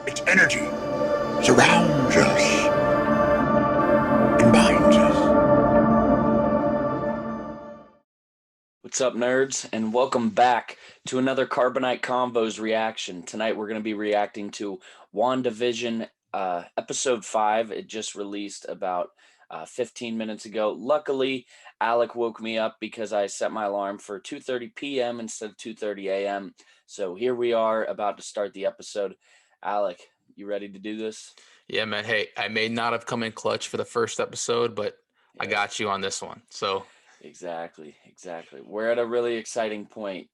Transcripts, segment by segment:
Its energy surrounds us and binds us. What's up, nerds, and welcome back to another Carbonite Convos reaction. Tonight we're going to be reacting to WandaVision Episode 5. It just released about 15 minutes ago. Luckily, Alec woke me up because I set my alarm for 2:30 p.m. instead of 2:30 a.m. So here we are about to start the episode. Alec, you ready to do this? Yeah, man. Hey, I may not have come in clutch for the first episode, but I got you on this one. So Exactly. We're at a really exciting point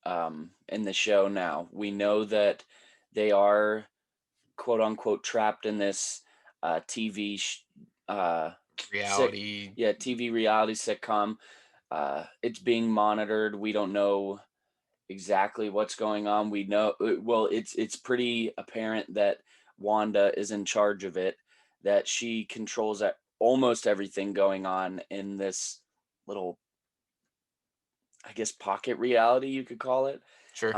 in the show now. We know that they are quote unquote trapped in this TV reality. TV reality sitcom. It's being monitored. We don't know exactly what's going on. We know it's pretty apparent that Wanda is in charge of it, that she controls almost everything going on in this little, I guess, pocket reality, you could call it. Sure.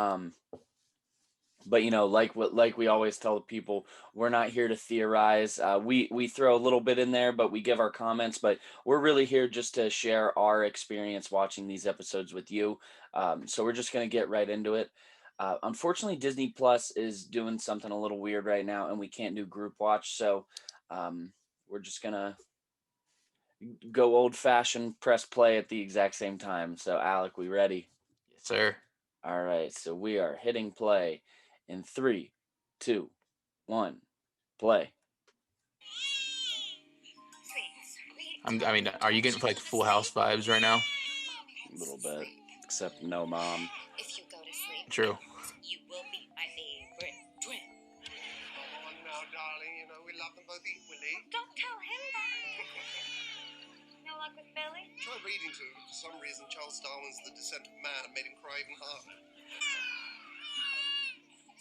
But like we always tell people, we're not here to theorize. We throw a little bit in there, but we give our comments. But we're really here just to share our experience watching these episodes with you. So we're just gonna get right into it. Unfortunately, Disney Plus is doing something a little weird right now, and we can't do group watch. So we're just gonna go old fashioned, press play at the exact same time. So Alec, we ready? Yes, sir. All right, so we are hitting play in 3, 2, 1, play. I mean, are you getting like Full House vibes right now? A little bit, except no mom. If you go to sleep, True. you will be my favorite twin. Come on now, darling, you know we love them both equally. Don't tell him that. No luck with Billy? Try reading to him. For some reason, Charles Darwin's The Descent of Man made him cry even harder.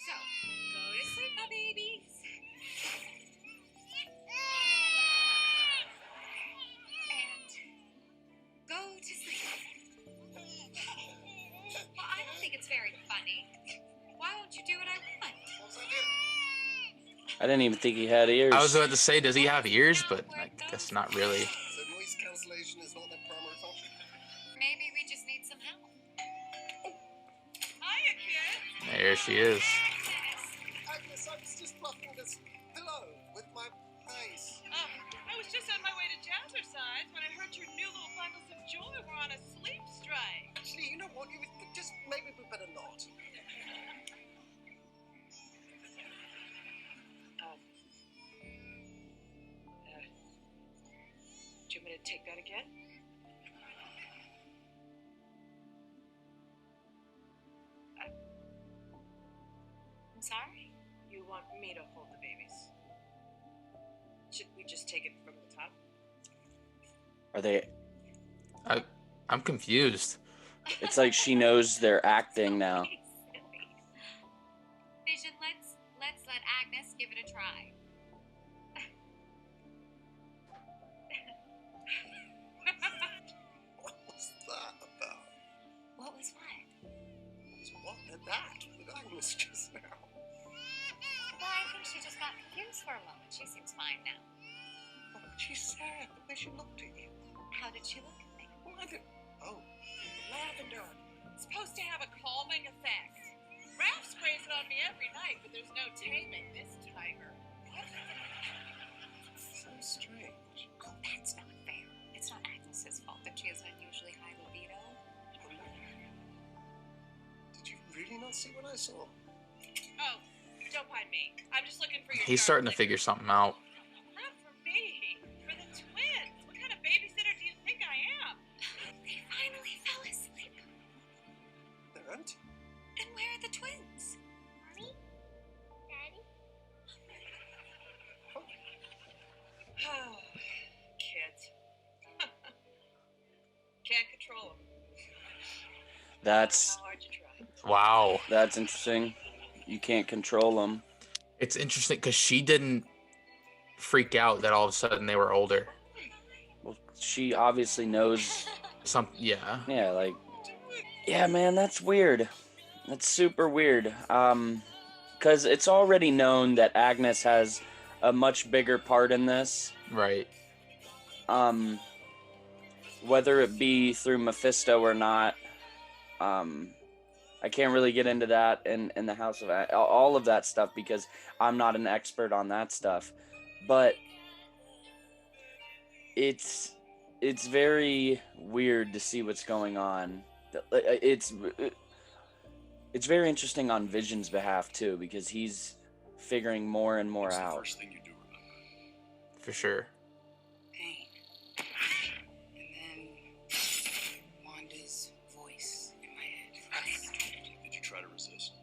So, go to sleep, my babies. And go to sleep. Well, I don't think it's very funny. Why won't you do what I want? What's that do? I didn't even think he had ears. I was about to say, does he have ears? But I guess not really. So noise cancellation is not their primary function. Maybe we just need some help. Hiya, kid. There she is. Agnes, I was just fluffing this pillow with my face. I was just on my way to Jazzercise when I heard your new little bundles of joy were on a sleep strike. Actually, you know what? You just maybe we better not. Do you want me to take that again? I'm sorry? You want me to hold the babies? Should we just take it from the top? Are they? I'm confused. It's like she knows they're acting now. Vision, let's let Agnes give it a try. What was that about? What was what? What and that with Agnes just now? Well, I think she just got confused for a moment. She seems fine now. What did she say? The way she looked at you. How did she look at me? Why did... Oh, Lavender. It's supposed to have a calming effect. Ralph sprays it on me every night, but there's no taming this tiger. so strange. Oh, that's not fair. It's not Agnes's fault that she has an unusually high libido. Did you really not see what I saw? Oh, don't mind me. I'm just looking for your He's starting to darling. figure something out. Not for me. For the twins. What kind of babysitter do you think I am? They finally fell asleep. They're empty. And where are the twins? Mommy? Daddy? Kids. Can't control them. That's How hard you try. Wow. that's interesting. You can't control them. It's interesting because she didn't freak out that all of a sudden they were older. Well, she obviously knows. Yeah. Yeah, like, yeah, man, that's weird. That's super weird. because it's already known that Agnes has a much bigger part in this. Right. Whether it be through Mephisto or not, I can't really get into that in the House of all of that stuff because I'm not an expert on that stuff. But it's very weird to see what's going on. It's very interesting on Vision's behalf too because he's figuring more and more out. First thing you do remember. For sure. Pain. And then Wanda's voice in my head. Did you try to resist?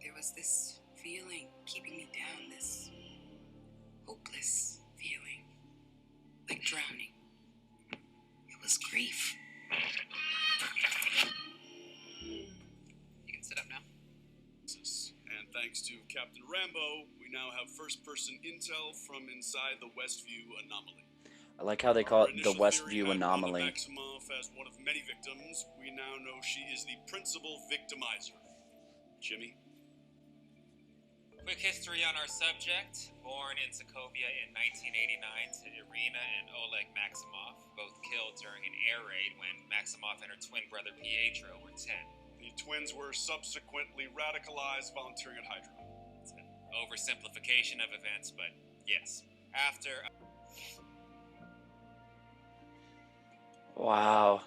There was this feeling keeping me down, this hopeless feeling, like drowning. It was grief. You can sit up now. And thanks to Captain Rambeau, we now have first-person intel from inside the Westview anomaly. I like how they call Our it the initial Westview theory had anomaly. Pietro Maximoff as one of many victims. We now know she is the principal victimizer. Jimmy? Quick history on our subject. Born in Sokovia in 1989 to Irina and Oleg Maximoff, both killed during an air raid when Maximoff and her twin brother Pietro were 10. The twins were subsequently radicalized, volunteering at Hydra. It's an oversimplification of events, but yes. After... Wow.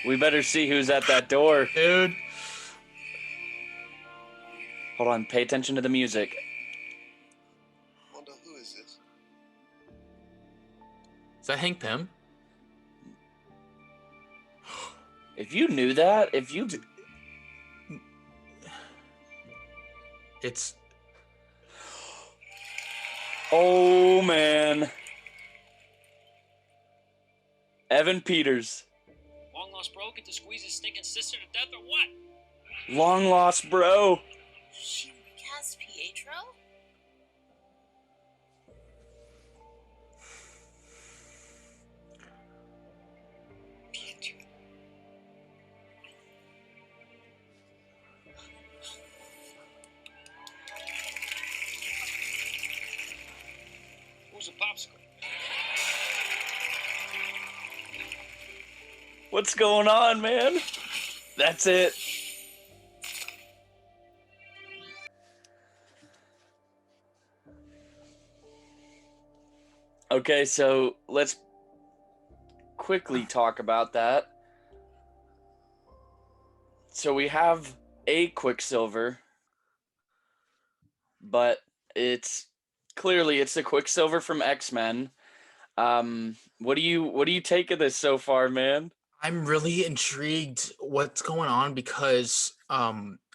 We better see who's at that door. Dude. Hold on, pay attention to the music. Wanda, who is this? Is that Hank Pym? If you knew that, It's... Oh, man. Evan Peters. Long lost bro get to squeeze his stinking sister to death or what? Long lost bro. She recast Pietro? Pietro. Who's a popsicle? What's going on, man? That's it. Okay, so let's quickly talk about that. So we have a Quicksilver, but it's clearly the Quicksilver from X-Men. What do you take of this so far, man? I'm really intrigued what's going on because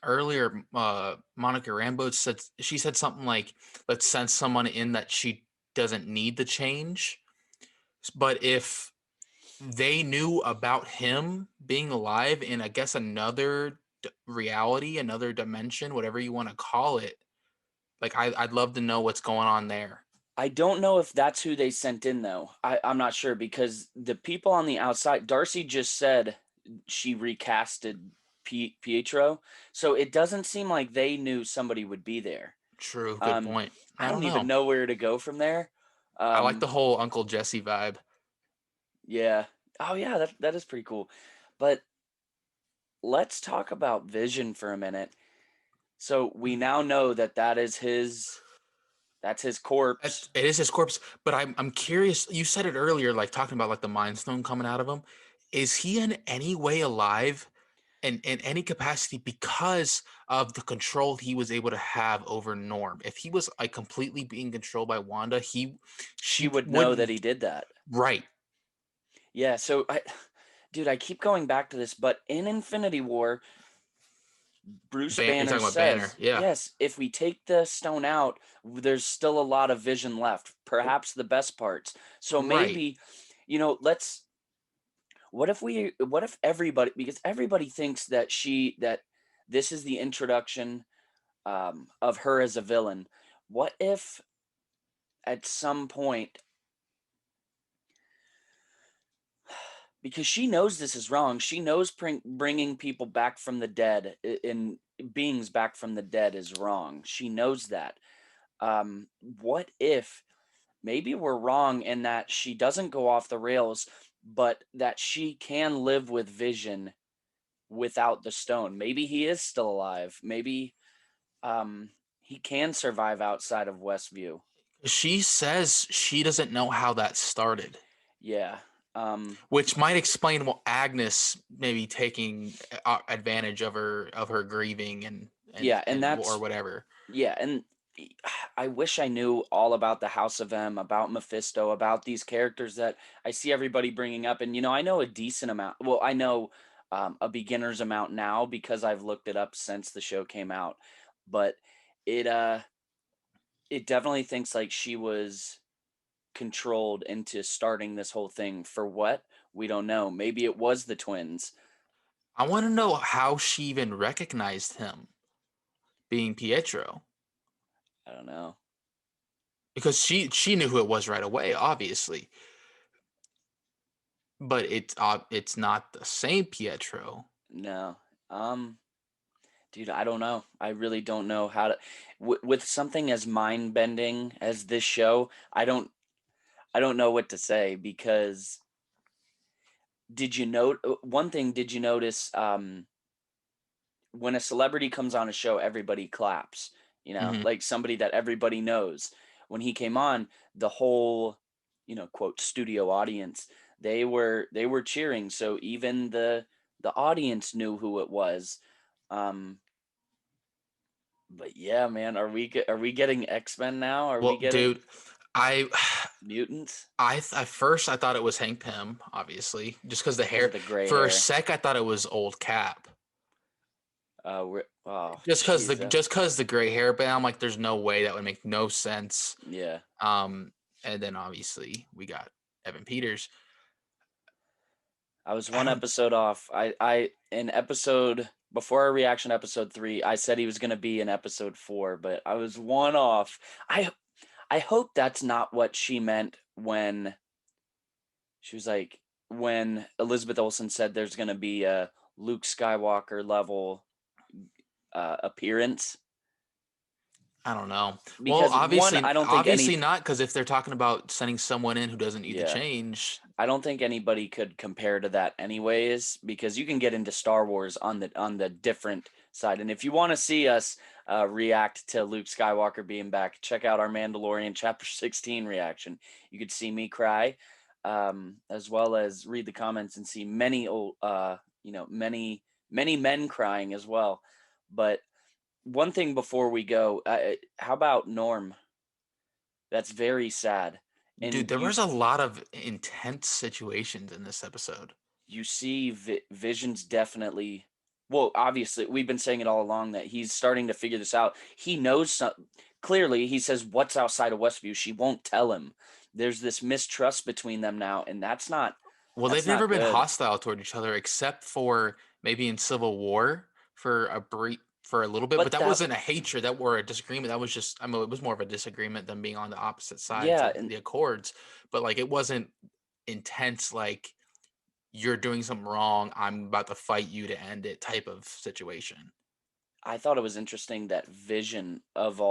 earlier Monica Rambeau said something like, let's send someone in that she doesn't need the change. But if they knew about him being alive in, I guess, another reality, another dimension, whatever you want to call it, like I'd love to know what's going on there. I don't know if that's who they sent in, though. I'm not sure because the people on the outside, Darcy just said she recasted Pietro. So it doesn't seem like they knew somebody would be there. True. Good point. I don't even know where to go from there. I like the whole Uncle Jesse vibe. Yeah. Oh, yeah, that is pretty cool. But let's talk about Vision for a minute. So we now know that is his... That's his corpse. It is his corpse, but I'm curious. You said it earlier, like talking about like the Mind Stone coming out of him. Is he in any way alive, in any capacity, because of the control he was able to have over Norm? If he was like completely being controlled by Wanda, she would know that he did that. Right. Yeah. So I keep going back to this, but in Infinity War, Bruce Banner says, Banner. Yeah. yes, if we take the stone out, there's still a lot of Vision left, perhaps the best parts. So maybe, what if everybody, because everybody thinks that this is the introduction of her as a villain. What if at some point because she knows this is wrong. She knows bringing people back from the dead in beings back from the dead is wrong. She knows that. What if maybe we're wrong in that she doesn't go off the rails, but that she can live with Vision without the stone? Maybe he is still alive. Maybe he can survive outside of Westview. She says she doesn't know how that started. Yeah. Which might explain what Agnes maybe taking advantage of her grieving and that's or whatever. Yeah, and I wish I knew all about the House of M, about Mephisto, about these characters that I see everybody bringing up. And I know a decent amount. Well, I know a beginner's amount now because I've looked it up since the show came out. But it definitely thinks like she was controlled into starting this whole thing. For what? We don't know. Maybe it was the twins. I want to know how she even recognized him being Pietro. I don't know. Because she knew who it was right away, obviously. But it's not the same Pietro. No. Dude, I don't know. I really don't know how to with something as mind-bending as this show. I don't know what to say because did you notice when a celebrity comes on a show, everybody claps, like somebody that everybody knows. When he came on, the whole, quote, studio audience, they were cheering. So even the audience knew who it was. But yeah, man, are we getting X-Men now? Are we getting dude, mutants? At first I thought it was Hank Pym, obviously, just because the hair. The gray For hair. a sec, I thought it was old Cap. Just because the gray hair, but I'm like, there's no way that would make no sense. Yeah. And then obviously we got Evan Peters. I was one episode off. Before our reaction episode 3, I said he was going to be in episode 4, but I was one off. I hope that's not what she meant when she was like, when Elizabeth Olsen said there's going to be a Luke Skywalker level appearance. I don't know. Because obviously, I don't think not, because if they're talking about sending someone in who doesn't need to change, I don't think anybody could compare to that anyways, because you can get into Star Wars on the different side. And if you want to see us react to Luke Skywalker being back, check out our Mandalorian Chapter 16 reaction. You could see me cry, as well as read the comments and see many men crying as well. But one thing before we go, how about Norm? That's very sad. And dude, there was a lot of intense situations in this episode. You see Vision's definitely, well, obviously, we've been saying it all along that he's starting to figure this out. He knows clearly, he says, what's outside of Westview? She won't tell him. There's this mistrust between them now, and that's not Well, they've never been hostile toward each other, except for maybe in Civil War for a little bit, but that wasn't a hatred, that were a disagreement. That was just, it was more of a disagreement than being on the opposite sides of the Accords. But like, it wasn't intense, like you're doing something wrong, I'm about to fight you to end it type of situation. I thought it was interesting that Vision of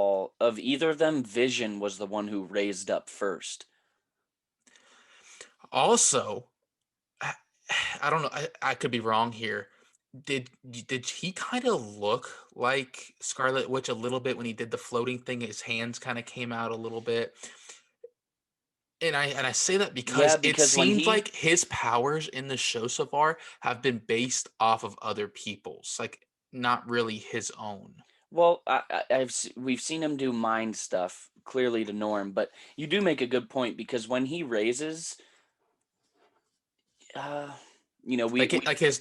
either of them, Vision was the one who raised up first. Also, I don't know, I could be wrong here. Did he kind of look like Scarlet Witch a little bit when he did the floating thing? His hands kind of came out a little bit, and I say that because it seems like his powers in the show so far have been based off of other people's, like not really his own. Well, we've seen him do mind stuff clearly to Norm, but you do make a good point because when he raises, the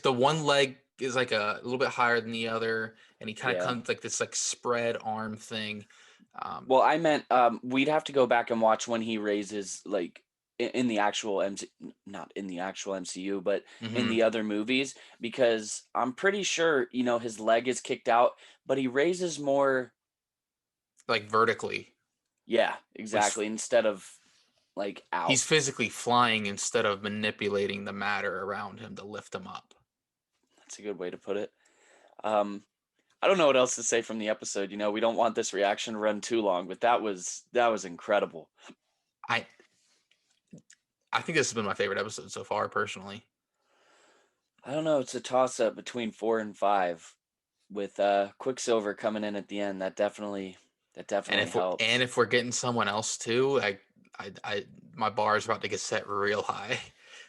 one leg is like a little bit higher than the other, and he kind of comes like this like spread arm thing. Well, I meant we'd have to go back and watch when he raises, like in the actual not in the actual MCU, but in the other movies, because I'm pretty sure his leg is kicked out, but he raises more like vertically. Yeah, exactly. Instead of like out. He's physically flying instead of manipulating the matter around him to lift him up. That's a good way to put it. I don't know what else to say from the episode. We don't want this reaction to run too long, but that was incredible. I think this has been my favorite episode so far, personally. I don't know. It's a toss-up between 4 and 5, with Quicksilver coming in at the end. That definitely helps. And if we're getting someone else too, my bar is about to get set real high.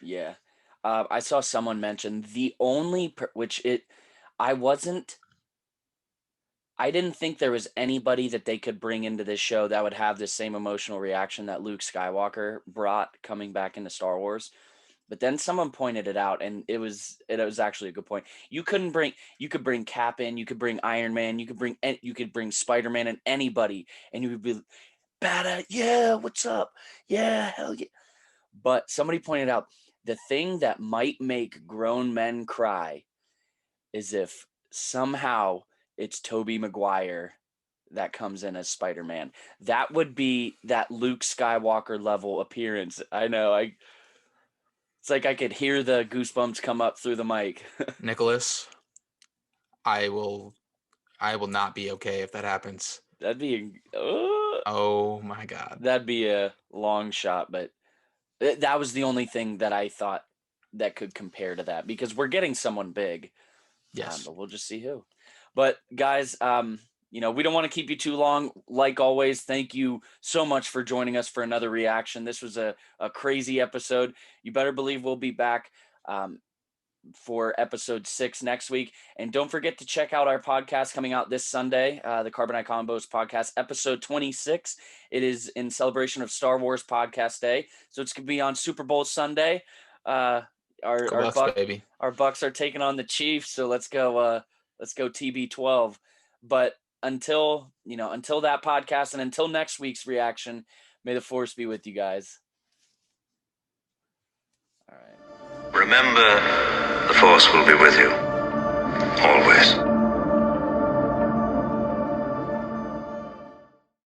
Yeah. I saw someone mention the only I didn't think there was anybody that they could bring into this show that would have the same emotional reaction that Luke Skywalker brought coming back into Star Wars. But then someone pointed it out, and it was actually a good point. You could bring Cap in, you could bring Iron Man, you could bring Spider-Man and anybody, and you would be badass. Yeah, what's up? Yeah, hell yeah. But somebody pointed out the thing that might make grown men cry is if somehow it's Tobey Maguire that comes in as Spider-Man. That would be that Luke Skywalker level appearance. I know. It's like I could hear the goosebumps come up through the mic. Nicholas, I will not be okay if that happens. That'd be oh my God. That'd be a long shot, but that was the only thing that I thought that could compare to that, because we're getting someone big. Yes. But we'll just see who. But guys, we don't want to keep you too long. Like always, thank you so much for joining us for another reaction. This was a crazy episode. You better believe we'll be back for episode 6 next week. And don't forget to check out our podcast coming out this Sunday, the Carbonite Convos podcast, episode 26. It is in celebration of Star Wars Podcast Day. So it's going to be on Super Bowl Sunday. Our Bucks are taking on the Chiefs. So let's go TB12. But until that podcast and until next week's reaction, may the Force be with you guys. All right. Remember, the Force will be with you. Always.